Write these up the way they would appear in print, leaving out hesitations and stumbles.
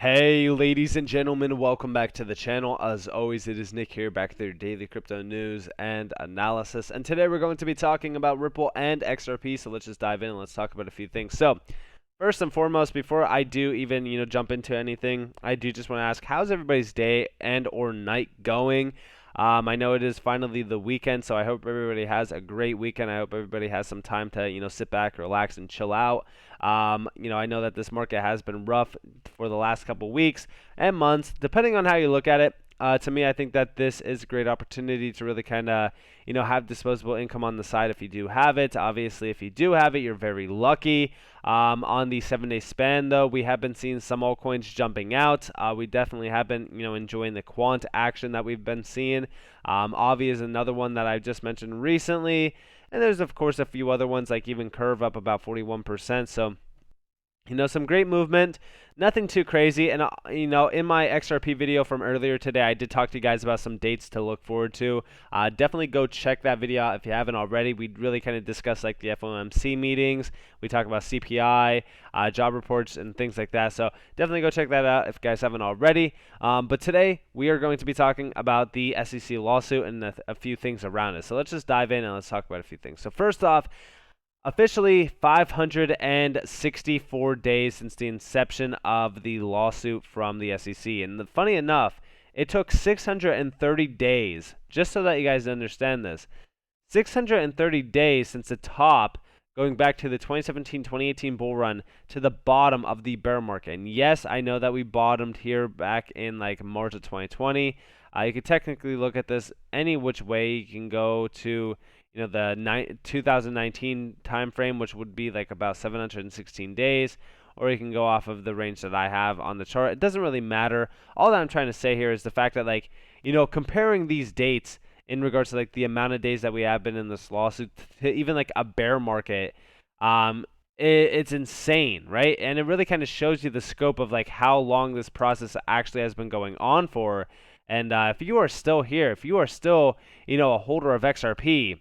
Hey ladies and gentlemen, welcome back to the channel. As always, it is Nick here, back with your daily crypto news and analysis. And today we're going to be talking about Ripple and XRP, so let's just dive in and let's talk about a few things. So, first and foremost, before I do even, jump into anything, I do just want to ask, how's everybody's day and or night going? I know it is finally the weekend, so I hope everybody has a great weekend. I hope everybody has some time to, sit back, relax, and chill out. I know that this market has been rough for the last couple weeks and months, depending on how you look at it. To me, I think that this is a great opportunity to really kind of, have disposable income on the side if you do have it. Obviously, if you do have it, you're very lucky. On the 7-day span, though, we have been seeing some altcoins jumping out. We definitely have been, enjoying the quant action that we've been seeing. Avi is another one that I've just mentioned recently. And there's, of course, a few other ones like even Curve up about 41%. So, some great movement, nothing too crazy. And, in my XRP video from earlier today, I did talk to you guys about some dates to look forward to. Definitely go check that video out if you haven't already. We really kind of discuss like the FOMC meetings. We talk about CPI, job reports, and things like that. So definitely go check that out if you guys haven't already. But today, we are going to be talking about the SEC lawsuit and a few things around it. So let's just dive in and let's talk about a few things. So first off, officially 564 days since the inception of the lawsuit from the SEC. And funny enough, it took 630 days, just so that you guys understand this. 630 days since the top, going back to the 2017-2018 bull run, to the bottom of the bear market. And yes, I know that we bottomed here back in like March of 2020. You could technically look at this any which way. You can go to the 2019 time frame, which would be like about 716 days, or you can go off of the range that I have on the chart. It doesn't really matter. All that I'm trying to say here is the fact that, like, comparing these dates in regards to like the amount of days that we have been in this lawsuit to even like a bear market, it's insane, right? And it really kind of shows you the scope of like how long this process actually has been going on for. And if you are still here, if you are still, a holder of XRP,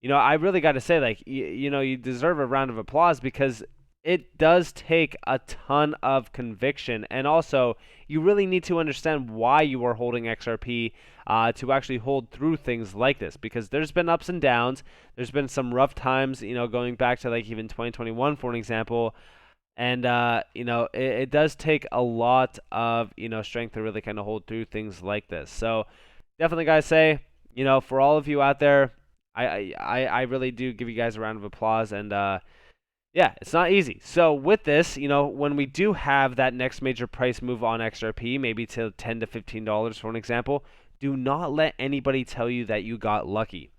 I really got to say, like, you deserve a round of applause because it does take a ton of conviction. And also, you really need to understand why you are holding XRP to actually hold through things like this, because there's been ups and downs. There's been some rough times, going back to like even 2021, for an example. And, it does take a lot of, strength to really kind of hold through things like this. So definitely, guys, say, for all of you out there, I really do give you guys a round of applause. And, yeah, it's not easy. So with this, when we do have that next major price move on XRP, maybe to $10 to $15 for an example, do not let anybody tell you that you got lucky.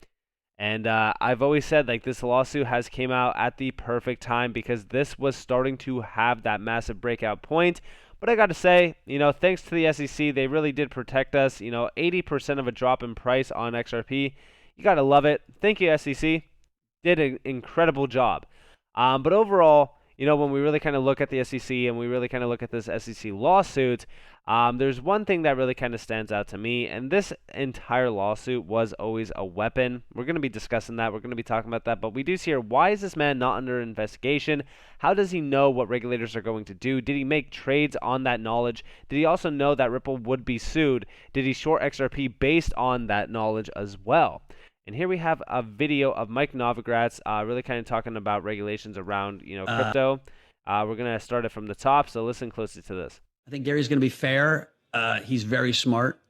And I've always said, like, this lawsuit has came out at the perfect time because this was starting to have that massive breakout point. But I got to say, thanks to the SEC, they really did protect us. 80% of a drop in price on XRP. You got to love it. Thank you, SEC. Did an incredible job. But overall, when we really kind of look at the SEC and we really kind of look at this SEC lawsuit, there's one thing that really kind of stands out to me, and this entire lawsuit was always a weapon. We're going to be discussing that. We're going to be talking about that. But we do see here, why is this man not under investigation? How does he know what regulators are going to do? Did he make trades on that knowledge? Did he also know that Ripple would be sued? Did he short XRP based on that knowledge as well? And here we have a video of Mike Novogratz really kind of talking about regulations around, crypto. We're going to start it from the top, so listen closely to this. I think Gary's going to be fair. He's very smart.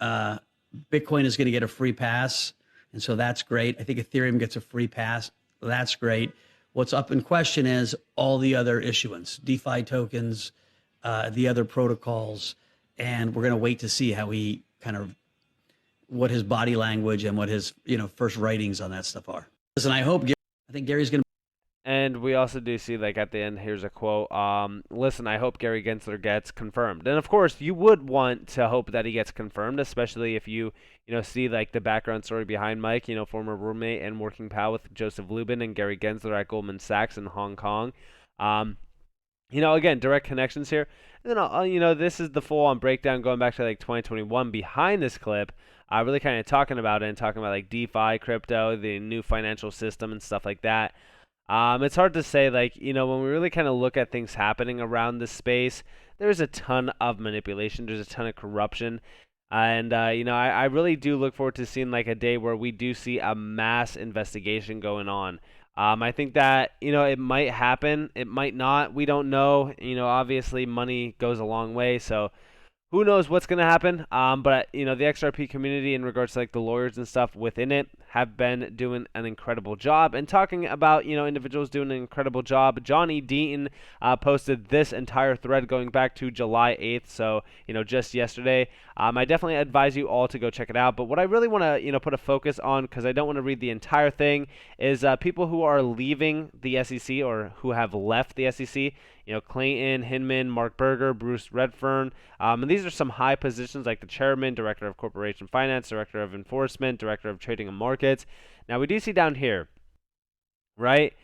Bitcoin is going to get a free pass, and so that's great. I think Ethereum gets a free pass. That's great. What's up in question is all the other issuance, DeFi tokens, the other protocols, and we're going to wait to see how he what his body language and what his first writings on that stuff are. Listen, I think Gary's going to. And we also do see, like, at the end, here's a quote. Listen, I hope Gary Gensler gets confirmed. And, of course, you would want to hope that he gets confirmed, especially if you, see, like, the background story behind Mike, former roommate and working pal with Joseph Lubin and Gary Gensler at Goldman Sachs in Hong Kong. Again, direct connections here. And then, this is the full-on breakdown going back to, like, 2021 behind this clip. Really kind of talking about it and talking about, like, DeFi, crypto, the new financial system and stuff like that. It's hard to say, like, when we really kind of look at things happening around this space, there's a ton of manipulation. There's a ton of corruption. And I really do look forward to seeing like a day where we do see a mass investigation going on. I think that it might happen, it might not. We don't know. Obviously money goes a long way, so who knows what's going to happen. But the XRP community, in regards to like the lawyers and stuff within it, have been doing an incredible job. And talking about individuals doing an incredible job, Johnny Deaton posted this entire thread going back to July 8th, so just yesterday. I definitely advise you all to go check it out. But what I really want to put a focus on, because I don't want to read the entire thing, is people who are leaving the SEC or who have left the SEC. Clayton, Hinman, Mark Berger, Bruce Redfern. And these are some high positions like the chairman, director of corporation finance, director of enforcement, director of trading and markets. Now, we do see down here, right?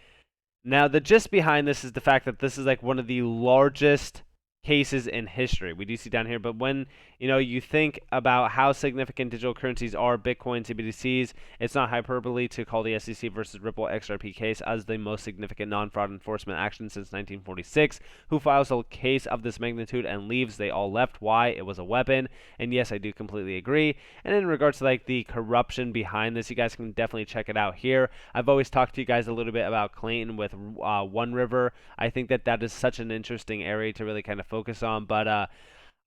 Now, the gist behind this is the fact that this is like one of the largest cases in history. We do see down here, but when you think about how significant digital currencies are, Bitcoin, CBDCs, it's not hyperbole to call the SEC versus Ripple XRP case as the most significant non-fraud enforcement action since 1946. Who files a case of this magnitude and leaves? They all left. Why? It was a weapon. And yes, I do completely agree. And in regards to like the corruption behind this, you guys can definitely check it out here. I've always talked to you guys a little bit about Clayton with One River. I think that is such an interesting area to really kind of focus on, but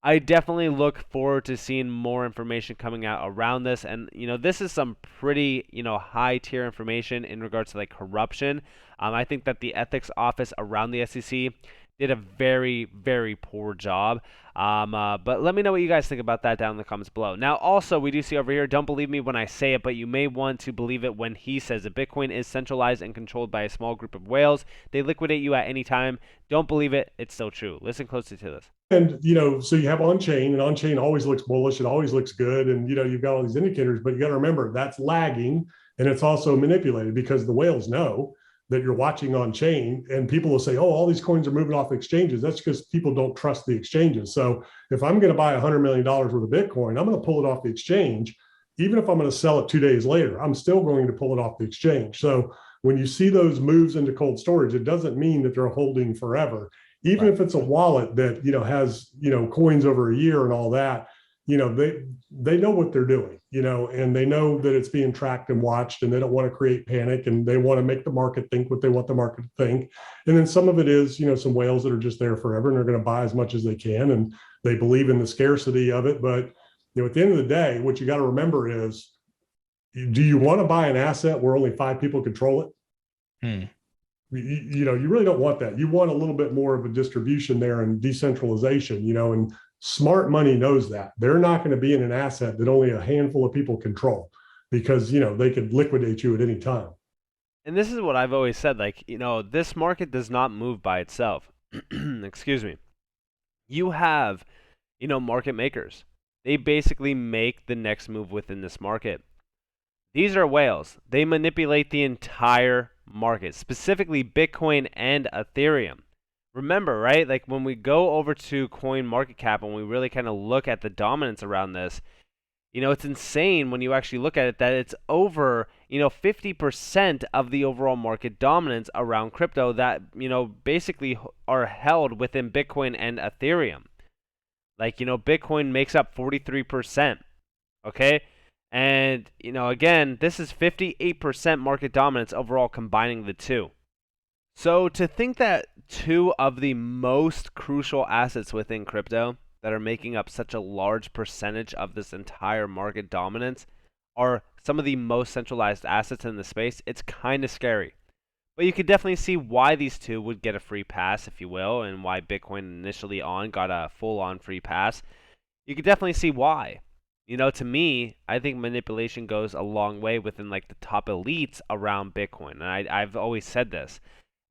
I definitely look forward to seeing more information coming out around this. And this is some pretty high tier information in regards to like corruption. I think that the ethics office around the SEC did a very, very poor job. But let me know what you guys think about that down in the comments below. Now, also, we do see over here, don't believe me when I say it, but you may want to believe it when he says it. Bitcoin is centralized and controlled by a small group of whales. They liquidate you at any time. Don't believe it. It's still true. Listen closely to this. And, so you have on-chain, and on-chain always looks bullish. It always looks good. And, you've got all these indicators, but you got to remember that's lagging, and it's also manipulated because the whales know that you're watching on-chain, and people will say, oh, all these coins are moving off exchanges. That's because people don't trust the exchanges. So if I'm going to buy $100 million worth of Bitcoin, I'm going to pull it off the exchange. Even if I'm going to sell it 2 days later, I'm still going to pull it off the exchange. So when you see those moves into cold storage, it doesn't mean that they're holding forever. Even if it's a wallet that has coins over a year and all that, they know what they're doing, and they know that it's being tracked and watched, and they don't want to create panic, and they want to make the market think what they want the market to think. And then some of it is some whales that are just there forever, and they're going to buy as much as they can, and they believe in the scarcity of it. But at the end of the day, what you got to remember is, do you want to buy an asset where only 5 people control it? You really don't want that. You want a little bit more of a distribution there and decentralization, and smart money knows that. They're not going to be in an asset that only a handful of people control, because, they could liquidate you at any time. And this is what I've always said, like, this market does not move by itself. Excuse me. You have, market makers. They basically make the next move within this market. These are whales. They manipulate the entire market, specifically Bitcoin and Ethereum. Remember, right? Like when we go over to coin market cap and we really kind of look at the dominance around this, it's insane when you actually look at it that it's over, 50% of the overall market dominance around crypto that, basically are held within Bitcoin and Ethereum. Like, Bitcoin makes up 43%. Okay? And, again, this is 58% market dominance overall combining the two. So to think that two of the most crucial assets within crypto that are making up such a large percentage of this entire market dominance are some of the most centralized assets in the space, it's kind of scary. But you could definitely see why these two would get a free pass, if you will, and why Bitcoin initially got a full-on free pass. You could definitely see why. To me, I think manipulation goes a long way within like the top elites around Bitcoin. And I've always said this.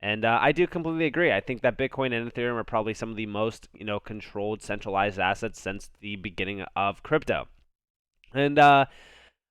And I do completely agree. I think that Bitcoin and Ethereum are probably some of the most, controlled, centralized assets since the beginning of crypto. And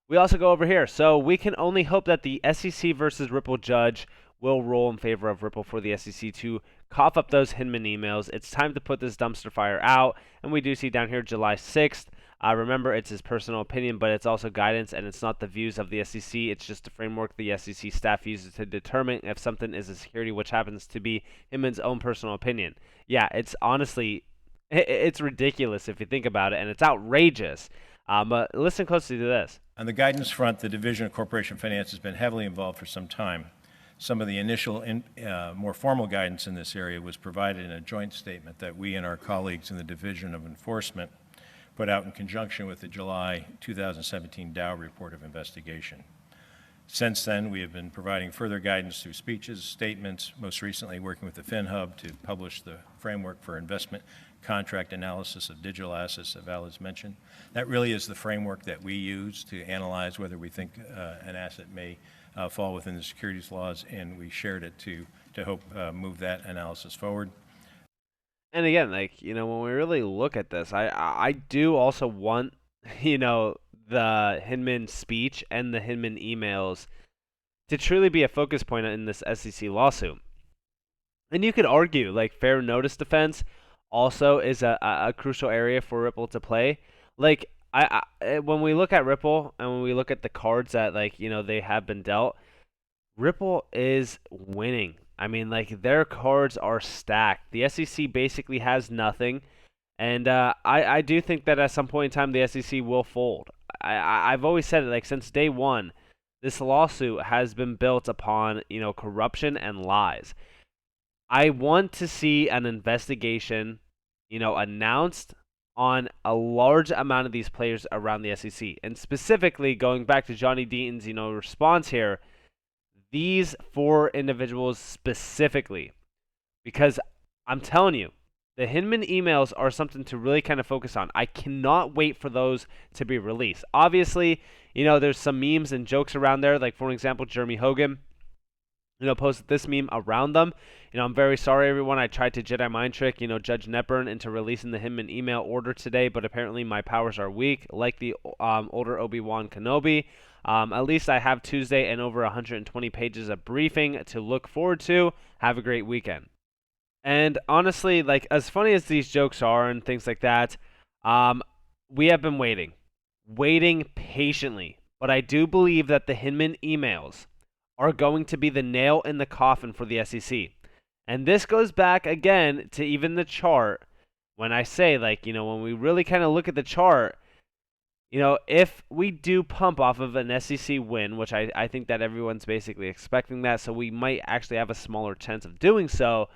we also go over here. So we can only hope that the SEC versus Ripple judge will rule in favor of Ripple for the SEC to cough up those Hinman emails. It's time to put this dumpster fire out. And we do see down here July 6th. Remember, it's his personal opinion, but it's also guidance, and it's not the views of the SEC. It's just a framework the SEC staff uses to determine if something is a security, which happens to be Hinman's own personal opinion. Yeah, it's honestly It's ridiculous if you think about it, and it's outrageous. But listen closely to this. On the guidance front, the Division of Corporation Finance has been heavily involved for some time. Some of the initial, more formal guidance in this area was provided in a joint statement that we and our colleagues in the Division of Enforcement put out in conjunction with the July 2017 Dow Report of Investigation. Since then, we have been providing further guidance through speeches, statements, most recently working with the FinHub to publish the framework for investment contract analysis of digital assets that Val has mentioned. That really is the framework that we use to analyze whether we think an asset may fall within the securities laws, and we shared it to help move that analysis forward. And again, like, when we really look at this, I do also want, the Hinman speech and the Hinman emails to truly be a focus point in this SEC lawsuit. And you could argue, like, fair notice defense also is a crucial area for Ripple to play. Like, when we look at Ripple and when we look at the cards that, like, they have been dealt, Ripple is winning. I mean, like, their cards are stacked. The SEC basically has nothing. And I do think that at some point in time, the SEC will fold. I've always said it, like, since day one, this lawsuit has been built upon, corruption and lies. I want to see an investigation, announced on a large amount of these players around the SEC. And specifically, going back to Johnny Deaton's, response here, these 4 individuals specifically. Because I'm telling you, the Hinman emails are something to really kind of focus on. I cannot wait for those to be released. Obviously, there's some memes and jokes around there. Like, for example, Jeremy Hogan, posted this meme around them. I'm very sorry, everyone. I tried to Jedi mind trick, Judge Netburn into releasing the Hinman email order today, but apparently my powers are weak, like the older Obi-Wan Kenobi. At least I have Tuesday and over 120 pages of briefing to look forward to. Have a great weekend. And honestly, like, as funny as these jokes are and things like that, we have been waiting patiently. But I do believe that the Hinman emails are going to be the nail in the coffin for the SEC. And this goes back again to even the chart. When I say, like, when we really kind of look at the chart, if we do pump off of an SEC win, which I think that everyone's basically expecting that, so we might actually have a smaller chance of doing so.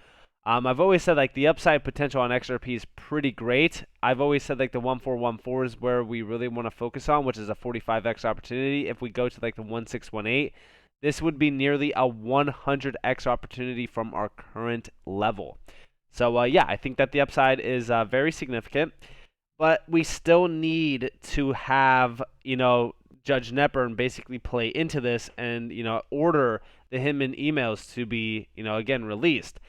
I've always said, like, the upside potential on XRP is pretty great. I've always said, like, the 1414 is where we really want to focus on, which is a 45x opportunity. If we go to, like, the 1618, this would be nearly a 100x opportunity from our current level. So, yeah, I think that the upside is very significant. But we still need to have, Judge Netburn basically play into this and, order the Hinman emails to be, again, released.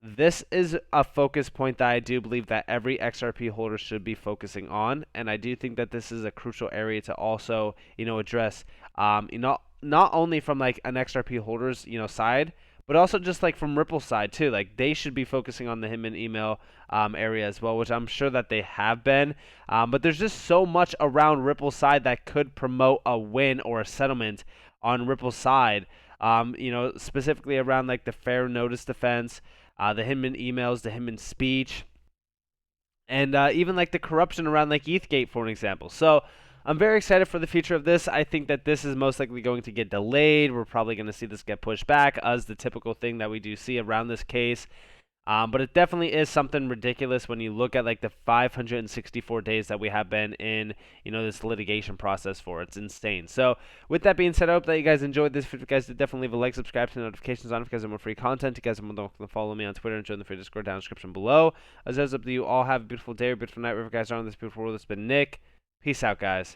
This is a focus point that I do believe that every XRP holder should be focusing on, and I do think that this is a crucial area to also, address, not only from, like, an XRP holder's, side, but also just, like, from Ripple's side too. Like, they should be focusing on the Hinman email area as well, which I'm sure that they have been. But there's just so much around Ripple's side that could promote a win or a settlement on Ripple's side. Specifically around, like, the fair notice defense, the Hinman emails, the Hinman speech, and even, like, the corruption around, like, ETHgate, for an example. So I'm very excited for the future of this. I think that this is most likely going to get delayed. We're probably going to see this get pushed back as the typical thing that we do see around this case. But it definitely is something ridiculous when you look at, like, the 564 days that we have been in, this litigation process for. It's insane. So with that being said, I hope that you guys enjoyed this. If you guys did, definitely leave a like, subscribe, turn notifications on if you guys want more free content. If you guys want to follow me on Twitter and join the free Discord down in the description below. As always, up to you all. Have a beautiful day or beautiful night wherever you guys are on this beautiful world. It's been Nick. Peace out, guys.